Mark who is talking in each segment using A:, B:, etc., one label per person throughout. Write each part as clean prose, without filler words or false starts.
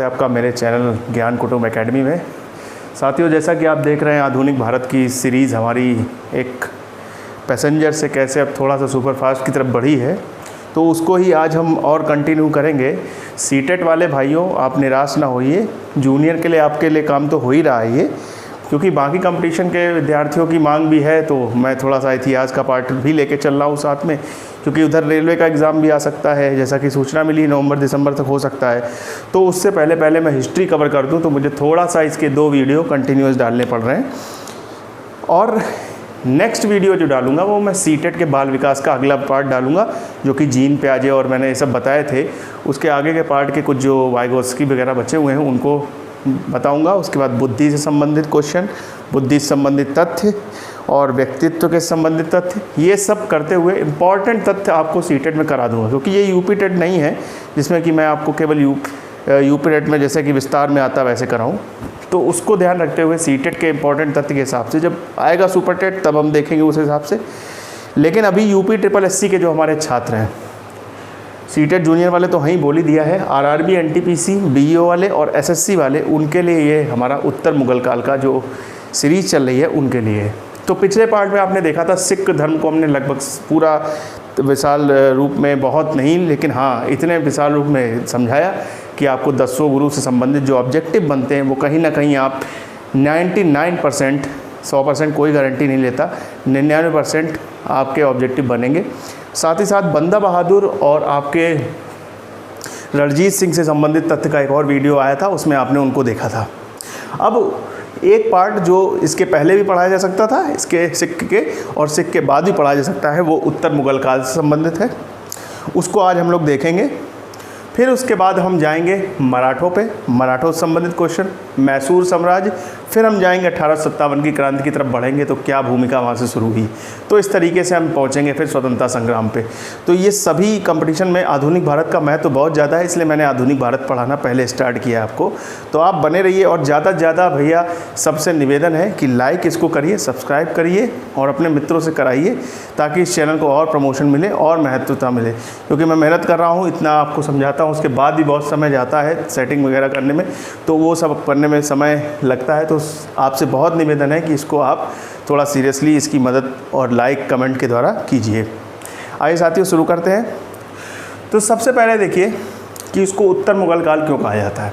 A: है आपका मेरे चैनल ज्ञान कुटुंब एकेडमी में। साथियों, जैसा कि आप देख रहे हैं आधुनिक भारत की सीरीज़ हमारी एक पैसेंजर से कैसे अब थोड़ा सा सुपरफास्ट की तरफ बढ़ी है, तो उसको ही आज हम और कंटिन्यू करेंगे। सीटेट वाले भाइयों, आप निराश ना होइए, जूनियर के लिए आपके लिए काम तो हो ही रहा है ये, क्योंकि बाकी कंपटीशन के विद्यार्थियों की मांग भी है। तो मैं थोड़ा सा इतिहास का पार्ट भी लेके चल रहा हूँ साथ में, क्योंकि उधर रेलवे का एग्ज़ाम भी आ सकता है, जैसा कि सूचना मिली नवंबर दिसंबर तक हो सकता है। तो उससे पहले मैं हिस्ट्री कवर कर दूँ, तो मुझे थोड़ा सा इसके 2 वीडियो कंटिन्यूस डालने पड़ रहे हैं। और नेक्स्ट वीडियो जो डालूंगा वो मैं सीटेट के बाल विकास का अगला पार्ट डालूंगा, जो कि जीन प्याजे और मैंने ये सब बताए थे। उसके आगे के पार्ट के कुछ जो वाइगोत्स्की वगैरह बचे हुए हैं उनको बताऊंगा। उसके बाद बुद्धि से संबंधित क्वेश्चन, बुद्धि से संबंधित तथ्य और व्यक्तित्व के संबंधित तथ्य, ये सब करते हुए इम्पॉर्टेंट तथ्य आपको सीटेट में करा दूंगा, क्योंकि ये यूपी टेट नहीं है जिसमें कि मैं आपको केवल यूपी टेट में जैसे कि विस्तार में आता वैसे कराऊँ। तो उसको ध्यान रखते हुए सीटेट के इम्पॉर्टेंट तथ्य के हिसाब से जब आएगा सुपर टेट तब हम देखेंगे उस हिसाब से। लेकिन अभी यूपी SSC के जो हमारे छात्र हैं, सीटेट जूनियर वाले तो वहीं बोल ही दिया है, आरआरबी, एनटीपीसी, बीईओ वाले और एसएससी वाले, उनके लिए ये हमारा उत्तर मुगल काल का जो सीरीज़ चल रही है उनके लिए। तो पिछले पार्ट में आपने देखा था सिख धर्म को हमने लगभग पूरा विशाल रूप में, बहुत नहीं लेकिन हाँ इतने विशाल रूप में समझाया कि आपको 10 गुरु से संबंधित जो ऑब्जेक्टिव बनते हैं वो कहीं ना कहीं आप 99%, 100% कोई गारंटी नहीं लेता, 99% आपके ऑब्जेक्टिव बनेंगे। साथ ही साथ बंदा बहादुर और आपके रणजीत सिंह से संबंधित तथ्य का एक और वीडियो आया था, उसमें आपने उनको देखा था। अब एक पार्ट जो इसके पहले भी पढ़ाया जा सकता था, इसके सिख के और सिख के बाद भी पढ़ाया जा सकता है, वो उत्तर मुगल काल से संबंधित है, उसको आज हम लोग देखेंगे। फिर उसके बाद हम जाएंगे मराठों पे, मराठों से संबंधित क्वेश्चन, मैसूर साम्राज्य, फिर हम जाएंगे 1857 की क्रांति की तरफ बढ़ेंगे तो क्या भूमिका वहाँ से शुरू हुई। तो इस तरीके से हम पहुँचेंगे फिर स्वतंत्रता संग्राम पे। तो ये सभी कंपटीशन में आधुनिक भारत का महत्व तो बहुत ज़्यादा है, इसलिए मैंने आधुनिक भारत पढ़ाना पहले स्टार्ट किया आपको। तो आप बने रहिए और ज़्यादा से ज़्यादा भैया सबसे निवेदन है कि लाइक इसको करिए, सब्सक्राइब करिए और अपने मित्रों से कराइए, ताकि इस चैनल को और प्रमोशन मिले और महत्वता मिले। क्योंकि मैं मेहनत कर रहा हूँ, इतना आपको समझाता हूँ, उसके बाद भी बहुत समय जाता है सेटिंग वगैरह करने में, तो वो सब करने में समय लगता है। तो आपसे बहुत निवेदन है कि इसको आप थोड़ा सीरियसली इसकी मदद और लाइक कमेंट के द्वारा कीजिए। आइए साथियों शुरू करते हैं। तो सबसे पहले देखिए कि इसको उत्तर मुगल काल क्यों कहा जाता है।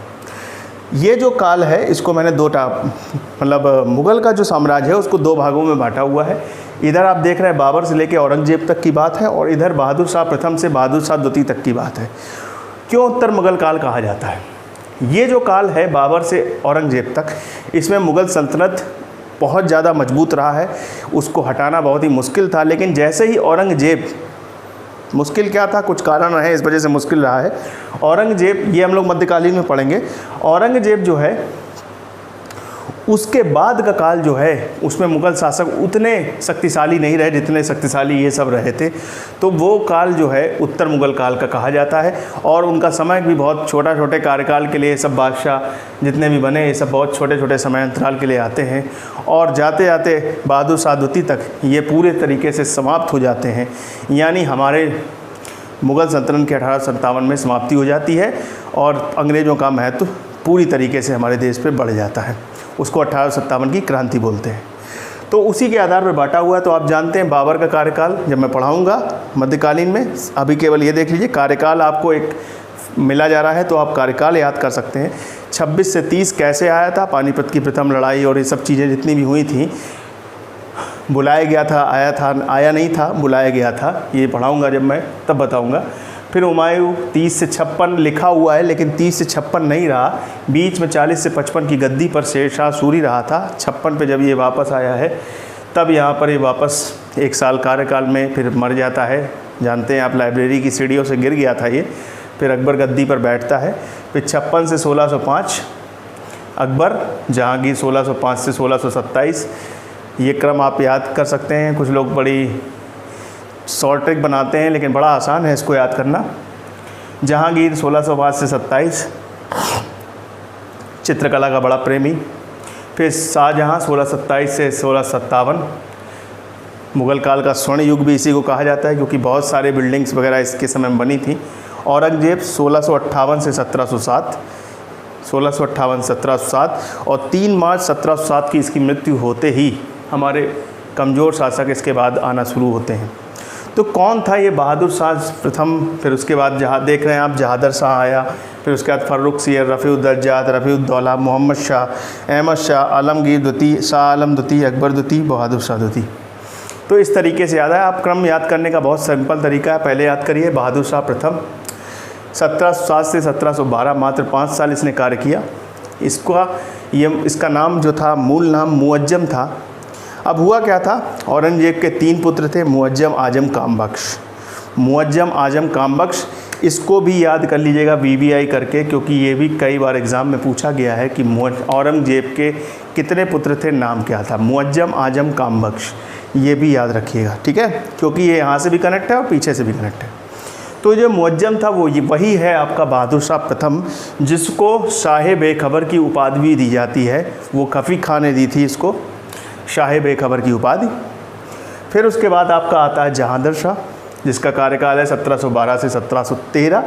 A: ये जो काल है इसको मैंने मतलब मुगल का जो साम्राज्य है उसको 2 भागों में बांटा हुआ है। इधर आप देख रहे हैं बाबर से लेकर औरंगजेब तक की बात है, और इधर बहादुर शाह प्रथम से बहादुर शाह द्वितीय तक की बात है। क्यों उत्तर मुगल काल कहा जाता है? ये जो काल है बाबर से औरंगजेब तक, इसमें मुग़ल सल्तनत बहुत ज़्यादा मजबूत रहा है, उसको हटाना बहुत ही मुश्किल था। लेकिन जैसे ही औरंगजेब, मुश्किल क्या था, कुछ कारण रहे इस वजह से मुश्किल रहा है। औरंगजेब, ये हम लोग मध्यकालीन में पढ़ेंगे, औरंगजेब जो है उसके बाद का काल जो है उसमें मुग़ल शासक उतने शक्तिशाली नहीं रहे जितने शक्तिशाली ये सब रहे थे। तो वो काल जो है उत्तर मुग़ल काल का कहा जाता है, और उनका समय भी बहुत छोटे कार्यकाल के लिए, सब बादशाह जितने भी बने ये सब बहुत छोटे समय अंतराल के लिए आते हैं, और जाते जाते बहादुर शाह द्वितीय तक ये पूरे तरीके से समाप्त हो जाते हैं। यानी हमारे मुग़ल सल्तनत के 1857 में समाप्ति हो जाती है और अंग्रेज़ों का महत्व पूरी तरीके से हमारे देश पे बढ़ जाता है। उसको 1857 की क्रांति बोलते हैं। तो उसी के आधार पर बांटा हुआ है। तो आप जानते हैं बाबर का कार्यकाल जब मैं पढ़ाऊँगा मध्यकालीन में, अभी केवल ये देख लीजिए कार्यकाल आपको एक मिला जा रहा है, तो आप कार्यकाल याद कर सकते हैं। 26 से 30 कैसे आया था, पानीपत की प्रथम लड़ाई और ये सब चीज़ें जितनी भी हुई थी, बुलाया गया था, आया नहीं था, बुलाया गया था, ये पढ़ाऊँगा जब मैं तब बताऊँगा। फिर हुमायूं 30 से 56 लिखा हुआ है, लेकिन 30 से 56 नहीं रहा, बीच में 40 से 55 की गद्दी पर शेरशाह सूरी रहा था। 56 पे जब ये वापस आया है तब यहाँ पर ये वापस 1 साल कार्यकाल में फिर मर जाता है। जानते हैं आप, लाइब्रेरी की सीढ़ियों से गिर गया था ये। फिर अकबर गद्दी पर बैठता है। फिर 56 से 1605 अकबर, जहांगीर 1605 से 1627, ये क्रम आप याद कर सकते हैं। कुछ लोग बड़ी शॉर्ट ट्रिक बनाते हैं, लेकिन बड़ा आसान है इसको याद करना। जहांगीर 1605 से 27, चित्रकला का बड़ा प्रेमी। फिर शाहजहाँ 1627 से 1657, मुग़ल काल का स्वर्ण युग भी इसी को कहा जाता है, क्योंकि बहुत सारे बिल्डिंग्स वगैरह इसके समय में बनी थी। औरंगजेब 1658 से 1707, 1658 1707 और 3 मार्च 1707 की इसकी मृत्यु होते ही हमारे कमज़ोर शासक इसके बाद आना शुरू होते हैं। तो कौन था ये बहादुर शाह प्रथम? फिर उसके बाद जहाँ देख रहे हैं आप जहादर शाह आया, फिर उसके बाद फर्रुखसियर, रफ़ीउद्दर्जात, रफ़ीउद्दौला, मोहम्मद शाह, अहमद शाह, आलमगीर द्वितीय, शाह आलम द्वितीय, अकबर द्वितीय, बहादुर शाह द्वितीय। तो इस तरीके से याद है। आप क्रम याद करने का बहुत सिंपल तरीका है। पहले याद करिए बहादुर शाह प्रथम 1707 से 1712, मात्र 5 साल इसने कार्य किया। इसका नाम जो था, मूल नाम मुअज्जम था। अब हुआ क्या था, औरंगजेब के 3 पुत्र थे, मुअज्जम, आजम, कामबख्श। मुअज्जम, आजम, कामबख्श, इसको भी याद कर लीजिएगा VVI करके, क्योंकि ये भी कई बार एग्ज़ाम में पूछा गया है कि औरंगजेब के कितने पुत्र थे, नाम क्या था। मुअज्जम, आजम, कामबख्श, ये भी याद रखिएगा, ठीक है, क्योंकि ये यहाँ से भी कनेक्ट है और पीछे से भी कनेक्ट है। तो जो मुअज्जम था वो वही है आपका बहादुर शाह प्रथम, जिसको शाह बेखबर की उपाधि भी दी जाती है। वो खफी खां ने दी थी इसको शाह बेखबर की उपाधि। फिर उसके बाद आपका आता है जहादर शाह, जिसका कार्यकाल है 1712 से 1713।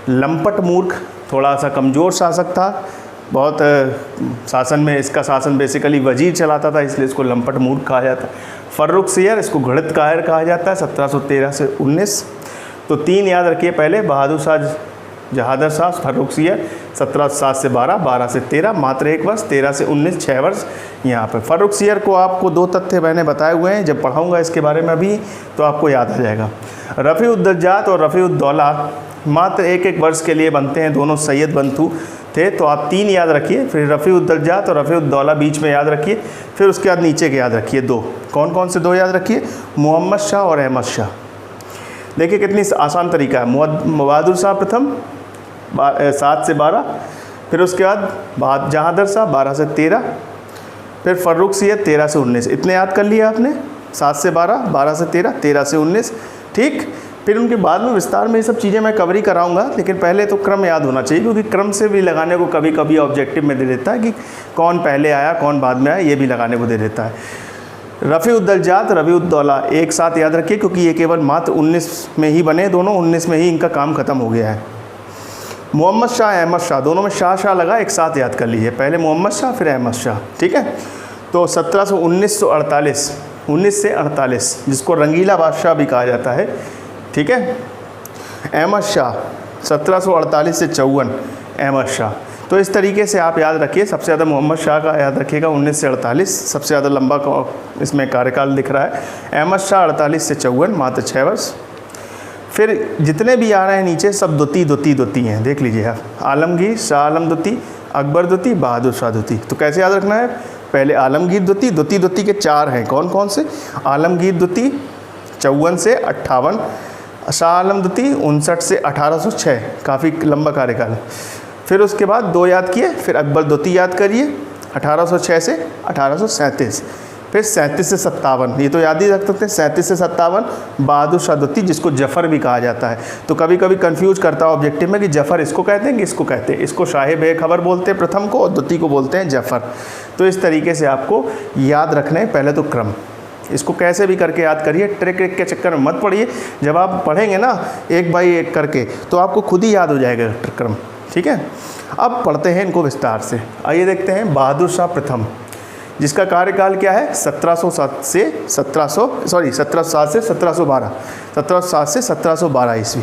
A: लंपट मूर्ख, थोड़ा सा कमज़ोर शासक था, बहुत शासन में इसका शासन बेसिकली वजीर चलाता था, इसलिए इसको लंपट मूर्ख कहा जाता है। फर्रुखसियर, इसको घृत कायर कहा जाता है, 1713 से 19। तो 3 याद रखिए पहले, बहादुर शाह, जहादर शाह, फर्रुखसियर, 1707 से 12, 12 से 13, मात्र 1 वर्ष, 13 से 19, 6 वर्ष यहाँ पर। फर्रुखसियर को आपको 2 तथ्य मैंने बताए हुए हैं, जब पढ़ाऊँगा इसके बारे में अभी तो आपको याद आ जाएगा। रफ़ीउद्दर्जात और रफ़ीउद्दौला मात्र 1-1 वर्ष के लिए बनते हैं, दोनों सैयद बंधु थे। तो आप 3 याद रखिए, फिर रफ़ीउद्दर्जात और रफ़ीउद्दौला बीच में याद रखिए, फिर उसके बाद नीचे के याद रखिए 2। कौन कौन से 2 याद रखिए? मोहम्मद शाह और अहमद शाह। देखिए कितनी आसान तरीका है। बहादुर शाह प्रथम 7 से 12, फिर उसके बाद जहादर शाह 12 से 13, फिर फर्रुखसियर 13 से 19। इतने याद कर लिए आपने, 7 से 12, 12 से 13, 13 से 19, ठीक। फिर उनके बाद में विस्तार में ये सब चीज़ें मैं कवर ही कराऊंगा, लेकिन पहले तो क्रम याद होना चाहिए, क्योंकि क्रम से भी लगाने को कभी कभी ऑब्जेक्टिव में दे देता है कि कौन पहले आया कौन बाद में आया, ये भी लगाने को दे देता है। रफ़ीउद्दर्जात, रफ़ीउद्दौला एक साथ याद रखिए, क्योंकि ये केवल मात्र 19 में ही बने, दोनों 19 में ही इनका काम ख़त्म हो गया है। मोहम्मद शाह, अहमद शाह, दोनों में शाह शाह लगा, एक साथ याद कर लीजिए, पहले मोहम्मद शाह फिर अहमद शाह, ठीक है। तो 1948, 19 से 48, जिसको रंगीला बादशाह भी कहा जाता है, ठीक है। अहमद शाह 1748 से 54, अहमद शाह। तो इस तरीके से आप याद रखिए। सबसे ज़्यादा मोहम्मद शाह का याद रखिएगा, 19 से 48, सबसे ज़्यादा लंबा इसमें कार्यकाल दिख रहा है। अहमद शाह 48 से 54, मात्र 6 वर्ष। फिर जितने भी आ रहे हैं नीचे सब द्वितीय हैं, देख लीजिए आप। आलमगीर, शाह आलम द्वितीय, अकबर द्वितीय, बहादुर शाह द्वितीय। तो कैसे याद रखना है? पहले आलमगीर द्वितीय के 4 हैं, कौन कौन से? आलमगीर द्वितीय 54 से 58, शाह आलम द्वितीय 59 से 1806, काफ़ी लंबा कार्यकाल है। फिर उसके बाद 2 याद किए, फिर अकबर द्वितीय याद करिए 1806 से 1837, फिर 37 से 57, ये तो याद ही रख सकते हैं, 37 से 57 बहादुर शाह द्वितीय, जिसको जफ़र भी कहा जाता है। तो कभी कभी कंफ्यूज करता है ऑब्जेक्टिव में कि जफ़र इसको कहते हैं कि इसको कहते हैं। इसको शाह बेखबर बोलते हैं प्रथम को, और द्वितीय को बोलते हैं जफ़र। तो इस तरीके से आपको याद रखना है पहले तो क्रम। इसको कैसे भी करके याद करिए, ट्रिक के चक्कर में मत पड़िए। जब आप पढ़ेंगे ना 1 बाई 1 करके, तो आपको खुद ही याद हो जाएगा क्रम, ठीक है। अब पढ़ते हैं इनको विस्तार से। आइए देखते हैं बहादुर शाह प्रथम, जिसका कार्यकाल क्या है? 1707 से 1712, 1707 से 1712 ईस्वी।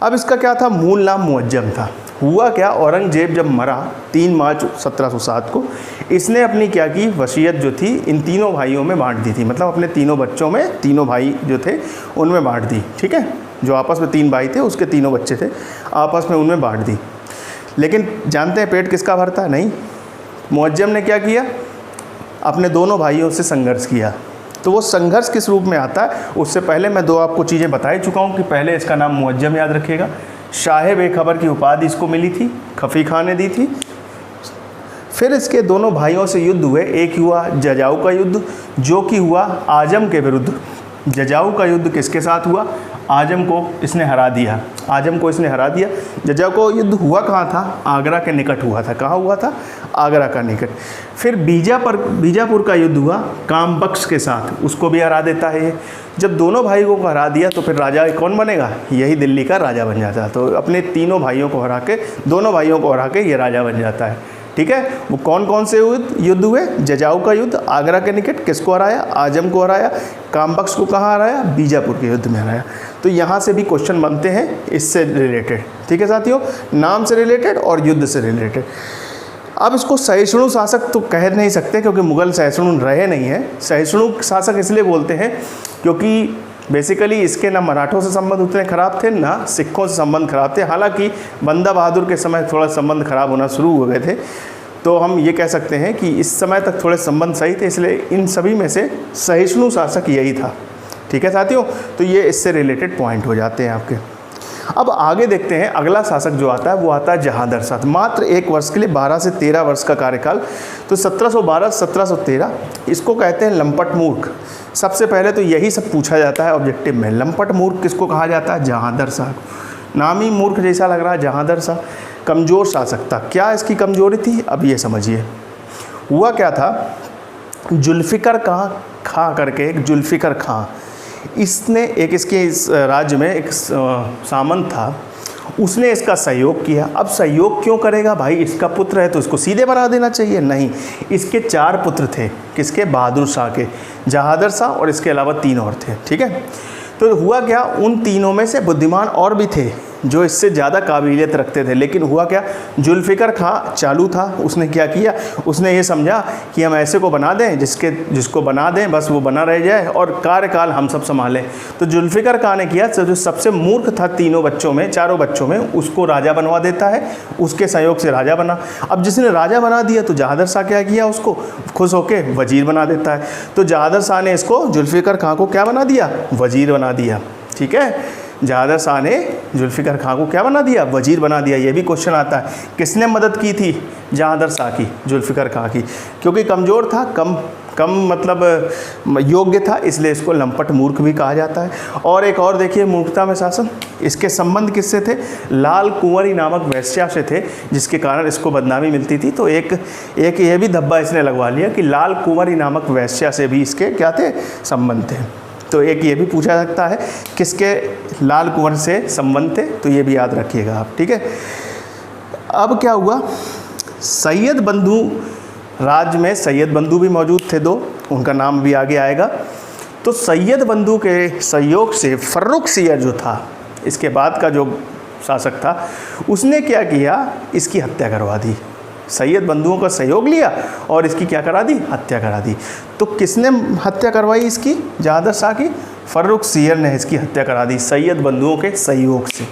A: अब इसका क्या था? मूल नाम मुअज्जम था। हुआ क्या, औरंगजेब जब मरा 3 मार्च 1707 को, इसने अपनी क्या की वसीयत जो थी इन तीनों भाइयों में बांट दी थी। मतलब अपने तीनों बच्चों में, तीनों भाई जो थे उनमें बांट दी, ठीक है। जो आपस में 3 भाई थे, उसके तीनों बच्चे थे, आपस में उनमें बांट दी। लेकिन जानते हैं पेट किसका भरता है? नहीं। मुअज्जम ने क्या किया? अपने दोनों भाइयों से संघर्ष किया। तो वो संघर्ष किस रूप में आता है, उससे पहले मैं 2 आपको चीज़ें बता ही चुका हूँ कि पहले इसका नाम मुअज्जम याद रखिएगा। शाह बेखबर की उपाधि इसको मिली थी, खफी खां ने दी थी। फिर इसके दोनों भाइयों से युद्ध हुए। एक हुआ जजाऊ का युद्ध, जो कि हुआ आजम के विरुद्ध। जजाऊ का युद्ध किसके साथ हुआ? आजम को इसने हरा दिया, आजम को इसने हरा दिया। जज्जा को युद्ध हुआ कहाँ था? आगरा के निकट हुआ था। कहाँ हुआ था? आगरा का निकट। फिर बीजापुर का युद्ध हुआ कामबख्श के साथ, उसको भी हरा देता है ये। जब दोनों भाइयों को हरा दिया तो फिर राजा कौन बनेगा? यही दिल्ली का राजा बन जाता है। तो अपने तीनों भाइयों को हरा के, दोनों भाइयों को हरा के ये राजा बन जाता है। ठीक है, वो कौन कौन से युद्ध हुए? जजाऊ का युद्ध आगरा के निकट, किसको हराया? आजम को हराया। कामबख्श को कहाँ हराया? बीजापुर के युद्ध में हराया। तो यहाँ से भी क्वेश्चन बनते हैं इससे रिलेटेड। ठीक है साथियों, नाम से रिलेटेड और युद्ध से रिलेटेड। अब इसको सहिष्णु शासक तो कह नहीं सकते क्योंकि मुगल सहिष्णु रहे नहीं हैं। सहिष्णु शासक इसलिए बोलते हैं क्योंकि बेसिकली इसके ना मराठों से संबंध उतने ख़राब थे, ना सिखों से संबंध ख़राब थे। हालांकि बंदा बहादुर के समय थोड़ा संबंध ख़राब होना शुरू हो गए थे, तो हम ये कह सकते हैं कि इस समय तक थोड़े संबंध सही थे, इसलिए इन सभी में से सहिष्णु शासक यही था। ठीक है साथियों, तो ये इससे रिलेटेड पॉइंट हो जाते हैं आपके। अब आगे देखते हैं, अगला शासक जो आता है वो आता है जहांदर शाह। मात्र 1 वर्ष के लिए 12 से 13 वर्ष का कार्यकाल। तो 1712-1713 इसको कहते हैं लंपट मूर्ख। सबसे पहले तो यही सब पूछा जाता है ऑब्जेक्टिव में, लंपट मूर्ख किसको कहा जाता है? जहांदर शाह। नाम ही मूर्ख जैसा लग रहा है, जहांदर शाह। कमज़ोर शासक था। क्या इसकी कमज़ोरी थी? अब ये समझिए। हुआ क्या था, जुल्फ़िकर खां करके एक जुल्फ़िकर खां, इसने एक इसके इस राज्य में एक सामंत था, उसने इसका सहयोग किया। अब सहयोग क्यों करेगा भाई? इसका पुत्र है तो इसको सीधे बना देना चाहिए। नहीं, इसके 4 पुत्र थे। किसके? बहादुर शाह के, जहांदर शाह और इसके अलावा 3 और थे। ठीक है, तो हुआ क्या, उन तीनों में से बुद्धिमान और भी थे जो इससे ज़्यादा काबिलियत रखते थे। लेकिन हुआ क्या, जुल्फ़िकर खां चालू था। उसने क्या किया, उसने ये समझा कि हम ऐसे को बना दें जिसको बना दें बस वो बना रह जाए और कार्यकाल हम सब संभालें। तो जुल्फ़िकर खां ने किया, जो सबसे मूर्ख था चारों बच्चों में, उसको राजा बनवा देता है। उसके सहयोग से राजा बना। अब जिसने राजा बना दिया तो जहांदर शाह क्या किया, उसको खुश होके वजीर बना देता है। तो जहांदर शाह ने इसको, जुल्फ़िकर खां को क्या बना दिया? वजीर बना दिया। ठीक है, जहांदर शाह ने जुल्फ़िकर खां को क्या बना दिया? वजीर बना दिया। ये भी क्वेश्चन आता है, किसने मदद की थी? जहांदर शाह की, जुल्फ़िकर खां की। क्योंकि कमज़ोर था, कम मतलब योग्य था, इसलिए इसको लंपट मूर्ख भी कहा जाता है। और एक और देखिए, मूर्खता में शासन, इसके संबंध किससे थे? लाल कुंवरी नामक वैश्या से थे, जिसके कारण इसको बदनामी मिलती थी। तो एक ये भी धब्बा इसने लगवा लिया कि लाल कुंवरी नामक वैश्या से भी इसके क्या थे? संबंध थे। तो एक ये भी पूछा सकता है, किसके लाल कुंवर से संबंध थे? तो ये भी याद रखिएगा आप। ठीक है, अब क्या हुआ, सैयद बंधु, राज्य में सैयद बंधु भी मौजूद थे 2, उनका नाम भी आगे आएगा। तो सैयद बंधु के सहयोग से फर्रुखसियर जो था, इसके बाद का जो शासक था, उसने क्या किया, इसकी हत्या करवा दी। सैयद बंधुओं का सहयोग लिया और इसकी क्या करा दी? हत्या करा दी। तो किसने हत्या करवाई इसकी? जहांदर शाह की। फर्रुखसियर ने इसकी हत्या करा दी सैयद बंधुओं के सहयोग से।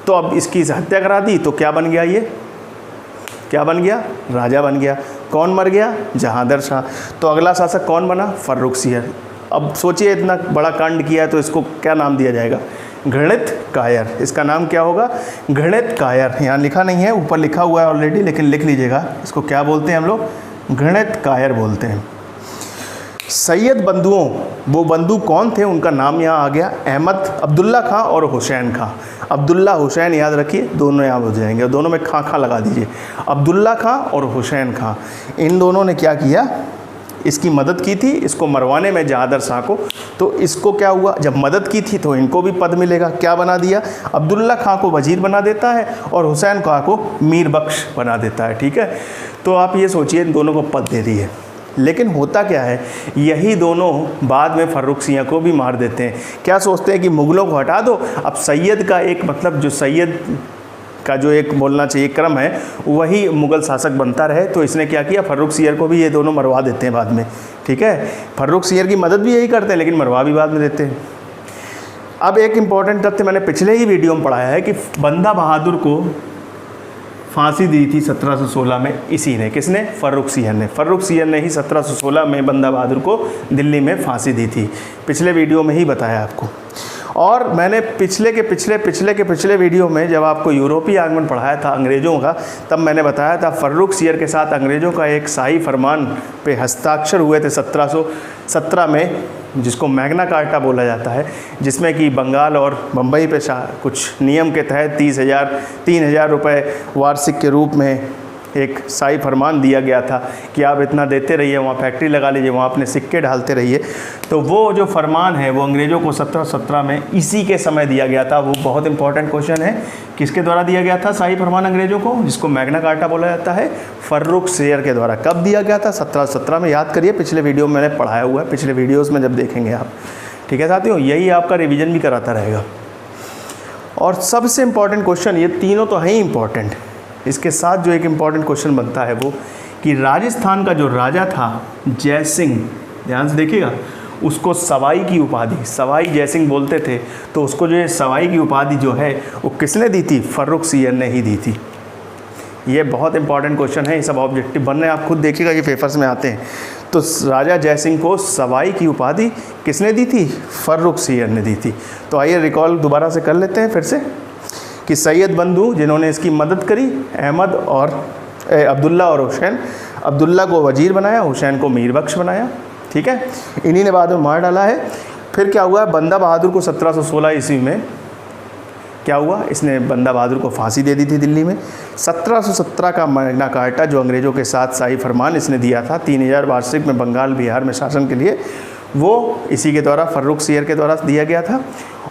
A: तो अब इसकी हत्या करा दी तो क्या बन गया? ये क्या बन गया? राजा बन गया। कौन मर गया? जहांदर शाह। तो अगला शासक कौन बना? फर्रुखसियर। अब सोचिए, इतना बड़ा कांड किया है तो इसको क्या नाम दिया जाएगा? घृणित कायर। इसका नाम क्या होगा? घृणित कायर। यहाँ लिखा नहीं है, ऊपर लिखा हुआ है ऑलरेडी, लेकिन लिख लीजिएगा। इसको क्या बोलते हैं हम लोग? घृणित कायर बोलते हैं। सैयद बंधुओं, वो बंधु कौन थे? उनका नाम यहाँ आ गया, अहमद, अब्दुल्ला खां और हुसैन खां। अब्दुल्ला हुसैन याद रखिए, दोनों याद हो जाएंगे, दोनों में खां लगा दीजिए। अब्दुल्ला खां और हुसैन खां, इन दोनों ने क्या किया? इसकी मदद की थी, इसको मरवाने में जहांदर शाह को। तो इसको क्या हुआ, जब मदद की थी तो इनको भी पद मिलेगा। क्या बना दिया? अब्दुल्ला खां को वजीर बना देता है और हुसैन खां को मीर बख्श बना देता है। ठीक है, तो आप ये सोचिए, इन दोनों को पद दे दिए। लेकिन होता क्या है, यही दोनों बाद में फर्रुखसियर को भी मार देते हैं। क्या सोचते हैं कि मुग़लों को हटा दो, अब सैयद का एक मतलब जो सैयद का जो एक बोलना चाहिए क्रम है, वही मुग़ल शासक बनता रहे। तो इसने क्या किया, फर्रुखसियर को भी ये दोनों मरवा देते हैं बाद में। ठीक है, फर्रुखसियर की मदद भी यही करते हैं, लेकिन मरवा भी बाद में देते हैं। अब एक इम्पॉर्टेंट तथ्य मैंने पिछले ही वीडियो में पढ़ाया है कि बंदा बहादुर को फांसी दी थी 1716 में इसी ने। किसने? फर्रुखसियर ने। फर्रुखसियर ने ही 1716 में बंदा बहादुर को दिल्ली में फांसी दी थी। पिछले वीडियो में ही बताया आपको। और मैंने पिछले वीडियो में जब आपको यूरोपीय आगमन पढ़ाया था अंग्रेज़ों का, तब मैंने बताया था फर्रुख सियर के साथ अंग्रेज़ों का एक शाही फरमान पे हस्ताक्षर हुए थे 1717 में, जिसको मैग्ना कार्टा बोला जाता है, जिसमें कि बंगाल और बम्बई पे कुछ नियम के तहत 3,000 रुपये वार्षिक के रूप में एक शाही फरमान दिया गया था कि आप इतना देते रहिए, वहाँ फैक्ट्री लगा लीजिए, वहाँ अपने सिक्के डालते रहिए। तो वो जो फरमान है वो अंग्रेज़ों को 1717 में इसी के समय दिया गया था। वो बहुत इंपॉर्टेंट क्वेश्चन है, किसके द्वारा दिया गया था शाही फरमान अंग्रेज़ों को, जिसको मैग्ना कार्टा बोला जाता है? फर्रुख सियर के द्वारा। कब दिया गया था? 1717 में। याद करिए, पिछले वीडियो में मैंने पढ़ाया हुआ है, पिछले वीडियोज़ में जब देखेंगे आप। ठीक है साथियों, यही आपका रिविज़न भी कराता रहेगा। और सबसे इम्पॉर्टेंट क्वेश्चन, ये तीनों तो हैं ही इम्पॉर्टेंट, इसके साथ जो एक इम्पॉर्टेंट क्वेश्चन बनता है वो कि राजस्थान का जो राजा था जय सिंह, ध्यान से देखिएगा, उसको सवाई की उपाधि, सवाई जय सिंह बोलते थे, तो उसको जो सवाई की उपाधि जो है वो किसने दी थी? फर्रुख सियर ने ही दी थी। ये बहुत इंपॉर्टेंट क्वेश्चन है, ये सब ऑब्जेक्टिव बन रहे हैं, आप खुद देखिएगा ये पेपर्स में आते हैं। तो राजा जय सिंह को सवाई की उपाधि किसने दी थी? फर्रुख सियर ने दी थी। तो आइए रिकॉल दोबारा से कर लेते हैं फिर से कि सैयद बंधु जिन्होंने इसकी मदद करी, अहमद और अब्दुल्ला और हुसैन, अब्दुल्ला को वजीर बनाया, हुसैन को मीर बख्श बनाया। ठीक है, इन्हीं ने बाद में मार डाला है। फिर क्या हुआ? बंदा बहादुर को 1716 ईस्वी में क्या हुआ? इसने बंदा बहादुर को फांसी दे दी थी दिल्ली में। 1717 का मैग्ना कार्टा जो अंग्रेज़ों के साथ शाही फरमान इसने दिया था 3000 वार्षिक में बंगाल बिहार में शासन के लिए, वो इसी के द्वारा फर्रुख सियर के द्वारा दिया गया था।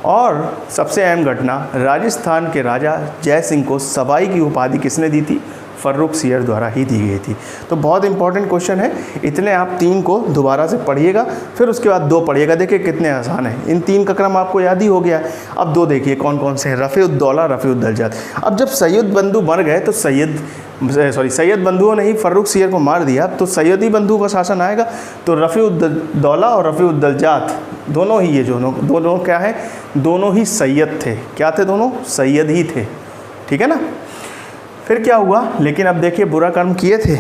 A: और सबसे अहम घटना, राजस्थान के राजा जय सिंह को सवाई की उपाधि किसने दी थी? फर्रुख सियर द्वारा ही दी गई थी। तो बहुत इंपॉर्टेंट क्वेश्चन है, इतने आप 3 को दोबारा से पढ़िएगा, फिर उसके बाद 2 पढ़िएगा। देखिए कितने आसान है, इन 3 का क्रम आपको याद ही हो गया। अब 2 देखिए कौन कौन से हैं, रफ़ी-उद-दौला, रफ़ी-उद-दौलत। अब जब सैयद बंधु मर गए तो सैयद बंधुओं ने ही फर्रुख सियर को मार दिया, तो सैयदी बंधु का शासन आएगा। तो रफ़ी-उद-दौला और रफ़ी-उद-दौलत दोनों ही, ये दोनों क्या है? दोनों ही सैयद थे। क्या थे? दोनों सैयद ही थे। ठीक है ना। फिर क्या हुआ? लेकिन अब देखिए बुरा कर्म किए थे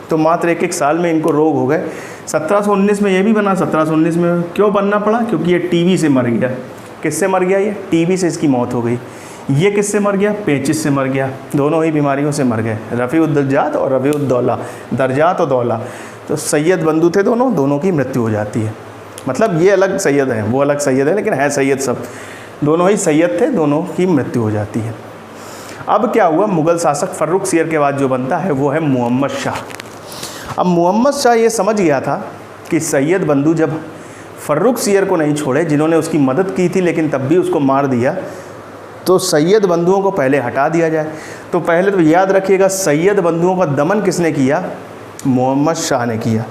A: तो मात्र एक साल में इनको रोग हो गए। 1719 में ये भी बना। 1719 में क्यों बनना पड़ा? क्योंकि ये टीबी से मर गया। किससे मर गया? ये टीबी से इसकी मौत हो गई। ये किससे मर गया? पेचिस से मर गया। दोनों ही बीमारियों से मर गए, रफ़ी-उद-दौलत और रफ़ी-उद-दौला, दरजात और दौला। तो सैयद बंधु थे दोनों की मृत्यु हो जाती है। मतलब ये अलग सैयद हैं, वो अलग सैयद है, लेकिन है सैयद सब, दोनों ही सैयद थे, दोनों की मृत्यु हो जाती है। अब क्या हुआ? मुग़ल शासक फर्रुख सियर के बाद जो बनता है वो है मुहम्मद शाह। अब मुहम्मद शाह ये समझ गया था कि सैयद बंधु जब फर्रुख सियर को नहीं छोड़े, जिन्होंने उसकी मदद की थी लेकिन तब भी उसको मार दिया, तो सैयद बंधुओं को पहले हटा दिया जाए। तो पहले तो याद रखिएगा, सैयद बंधुओं का दमन किसने किया? मुहम्मद शाह ने किया।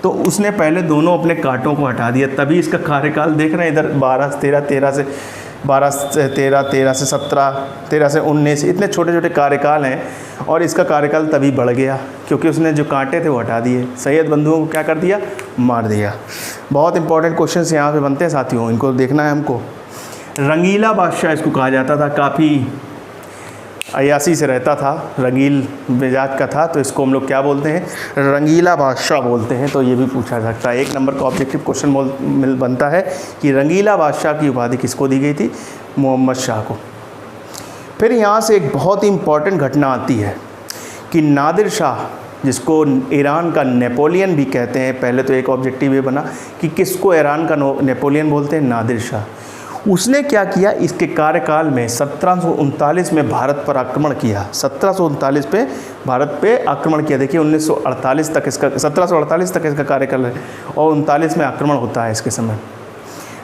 A: तो उसने पहले दोनों अपने कांटों को हटा दिया, तभी इसका कार्यकाल देख रहे हैं इधर 13 से 17, 13 से 19, इतने छोटे छोटे कार्यकाल हैं, और इसका कार्यकाल तभी बढ़ गया क्योंकि उसने जो कांटे थे वो हटा दिए, सैयद बंधुओं को क्या कर दिया? मार दिया। बहुत इंपॉर्टेंट क्वेश्चंस यहाँ पे बनते हैं साथियों, इनको देखना है हमको। रंगीला बादशाह इसको कहा जाता था, काफ़ी अयासी से रहता था, रंगील मिजाज का था, तो इसको हम लोग क्या बोलते हैं? रंगीला बादशाह बोलते हैं। तो ये भी पूछा सकता है, 1 नंबर का ऑब्जेक्टिव क्वेश्चन बनता है कि रंगीला बादशाह की उपाधि किसको दी गई थी? मुहम्मद शाह को। फिर यहाँ से एक बहुत ही इम्पॉर्टेंट घटना आती है कि नादिर शाह, जिसको ईरान का नेपोलियन भी कहते हैं, पहले तो एक ऑब्जेक्टिव ये बना कि किसको ईरान का नेपोलियन बोलते हैं? नादिर शाह। उसने क्या किया? इसके कार्यकाल में 1739 में भारत पर आक्रमण किया। 1739 पे भारत पे आक्रमण किया। देखिए 1948 तक इसका, 1748 तक इसका कार्यकाल है और 39 में आक्रमण होता है इसके समय।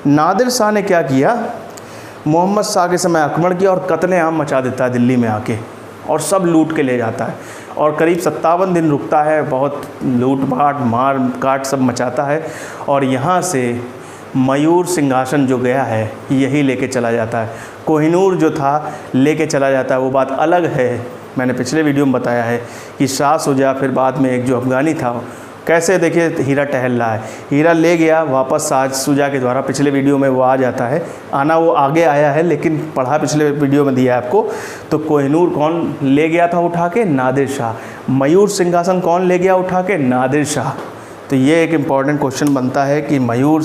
A: नादिर शाह ने क्या किया? मुहम्मद शाह के समय आक्रमण किया और कत्लेआम मचा देता है दिल्ली में आके, और सब लूट के ले जाता है, और करीब 57 दिन रुकता है, बहुत लूट-पाट मार काट सब मचाता है, और यहाँ से मयूर सिंहासन जो गया है यही लेके चला जाता है। कोहिनूर जो था लेके चला जाता है, वो बात अलग है, मैंने पिछले वीडियो में बताया है कि शाह सुजा, फिर बाद में एक जो अफ़गानी था, कैसे देखिए हीरा टहल रहा है, हीरा ले गया वापस शाह सुजा के द्वारा, पिछले वीडियो में वो आ जाता है, आना वो आगे आया है लेकिन पढ़ा पिछले वीडियो में दिया है आपको। तो कोहिनूर कौन ले गया था उठा के? नादिर शाह। मयूर सिंहासन कौन ले गया उठा के? नादिर शाह। तो ये एक इम्पॉर्टेंट क्वेश्चन बनता है कि मयूर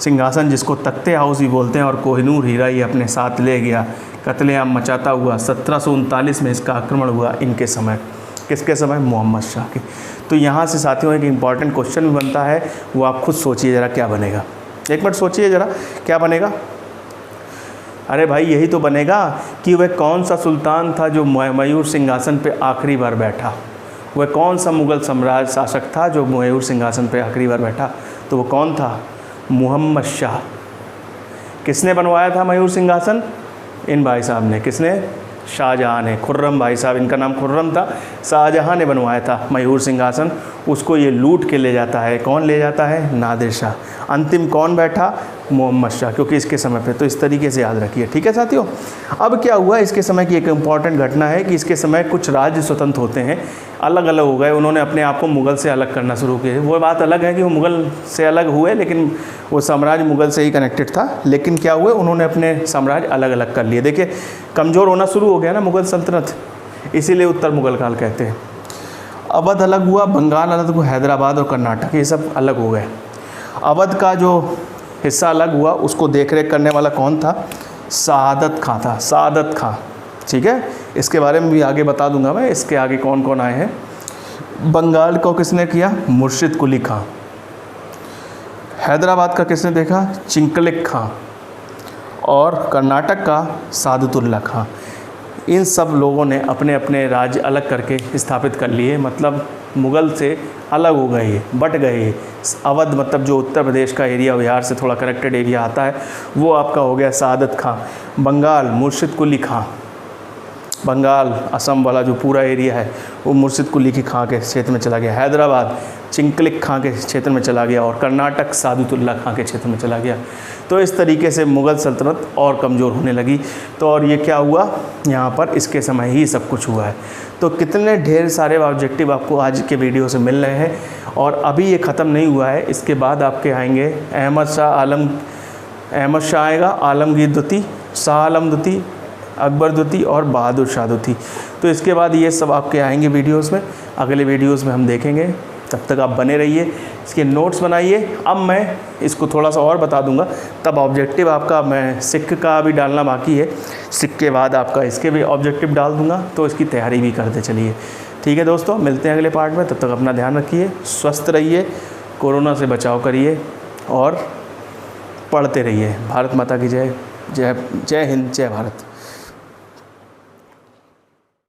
A: सिंहासन जिसको तख्ते हाउस भी बोलते हैं और कोहिनूर हीरा ये अपने साथ ले गया, कत्लेआम मचाता हुआ 1739 में इसका आक्रमण हुआ इनके समय। किसके समय? मोहम्मद शाह के। तो यहाँ से साथियों एक इम्पॉर्टेंट क्वेश्चन भी बनता है, वो आप खुद सोचिए ज़रा क्या बनेगा। एक मिनट सोचिए ज़रा क्या बनेगा। अरे भाई यही तो बनेगा कि वह कौन सा सुल्तान था जो मयूर सिंहासन पे आखिरी बार बैठा। वह कौन सा मुग़ल साम्राज्य शासक था जो मयूर सिंहासन पे आखिरी बार बैठा? तो वो कौन था? मोहम्मद शाह। किसने बनवाया था मयूर सिंहासन? इन भाई साहब ने। किसने? शाहजहाँ ने। खुर्रम भाई साहब, इनका नाम खुर्रम था। शाहजहाँ ने बनवाया था मयूर सिंहासन। उसको ये लूट के ले जाता है। कौन ले जाता है? नादिर शाह। अंतिम कौन बैठा? मोहम्मद शाह, क्योंकि इसके समय पे। तो इस तरीके से याद रखिए, ठीक है साथियों। अब क्या हुआ, इसके समय की एक इम्पॉर्टेंट घटना है कि इसके समय कुछ राज्य स्वतंत्र होते हैं, अलग अलग हो गए। उन्होंने अपने आप को मुग़ल से अलग करना शुरू किए। वो बात अलग है कि वो मुग़ल से अलग हुए, लेकिन वो साम्राज्य मुग़ल से ही कनेक्टेड था। लेकिन क्या हुए, उन्होंने अपने साम्राज्य अलग अलग कर लिए। देखिए कमज़ोर होना शुरू हो गया ना मुग़ल सल्तनत, इसीलिए उत्तर मुग़ल काल कहते हैं। अवध अलग हुआ, बंगाल अलग हुआ, हैदराबाद और कर्नाटक ये सब अलग हो गए। अवध का जो हिस्सा अलग हुआ उसको देख रेख करने वाला कौन था? सआदत खां था। सआदत खां, ठीक है। इसके बारे में भी आगे बता दूंगा मैं, इसके आगे कौन कौन आए हैं। बंगाल को किसने किया? मुर्शिद कुली खां। हैदराबाद का किसने देखा? चिंकलिक खां। और कर्नाटक का सादतुल्ला खां। इन सब लोगों ने अपने अपने राज्य अलग करके स्थापित कर लिए, मतलब मुग़ल से अलग हो गए, ये बट गए। अवध मतलब जो उत्तर प्रदेश का एरिया, बिहार से थोड़ा कनेक्टेड एरिया आता है, वो आपका हो गया सआदत खां। बंगाल मुर्शिद कुली खां। बंगाल असम वाला जो पूरा एरिया है वो मुर्शिद कुली की खां के क्षेत्र में चला गया। हैदराबाद चिंकलिक खां के क्षेत्र में चला गया और कर्नाटक सादतुल्ला खां के क्षेत्र में चला गया। तो इस तरीके से मुग़ल सल्तनत और कमज़ोर होने लगी। तो और ये क्या हुआ, यहाँ पर इसके समय ही सब कुछ हुआ है। तो कितने ढेर सारे ऑब्जेक्टिव आपको आज के वीडियो से मिल रहे हैं। और अभी ये ख़त्म नहीं हुआ है, इसके बाद आपके आएंगे अहमद शाह आएगा, आलमगीर द्वितीय, शाह आलम द्वितीय, अकबर द्वितीय और बहादुर शाह द्वितीय। तो इसके बाद ये सब आपके आएंगे वीडियोस में, अगले वीडियोस में हम देखेंगे। तब तक आप बने रहिए, इसके नोट्स बनाइए। अब मैं इसको थोड़ा सा और बता दूंगा, तब ऑब्जेक्टिव आपका, मैं सिक्के का भी डालना बाकी है, सिक्के के बाद आपका इसके भी ऑब्जेक्टिव डाल दूंगा, तो इसकी तैयारी भी करते चलिए। ठीक है दोस्तों, मिलते हैं अगले पार्ट में। तब तक अपना ध्यान रखिए, स्वस्थ रहिए, कोरोना से बचाव करिए और पढ़ते रहिए। भारत माता की जय। जय हिंद, जय भारत।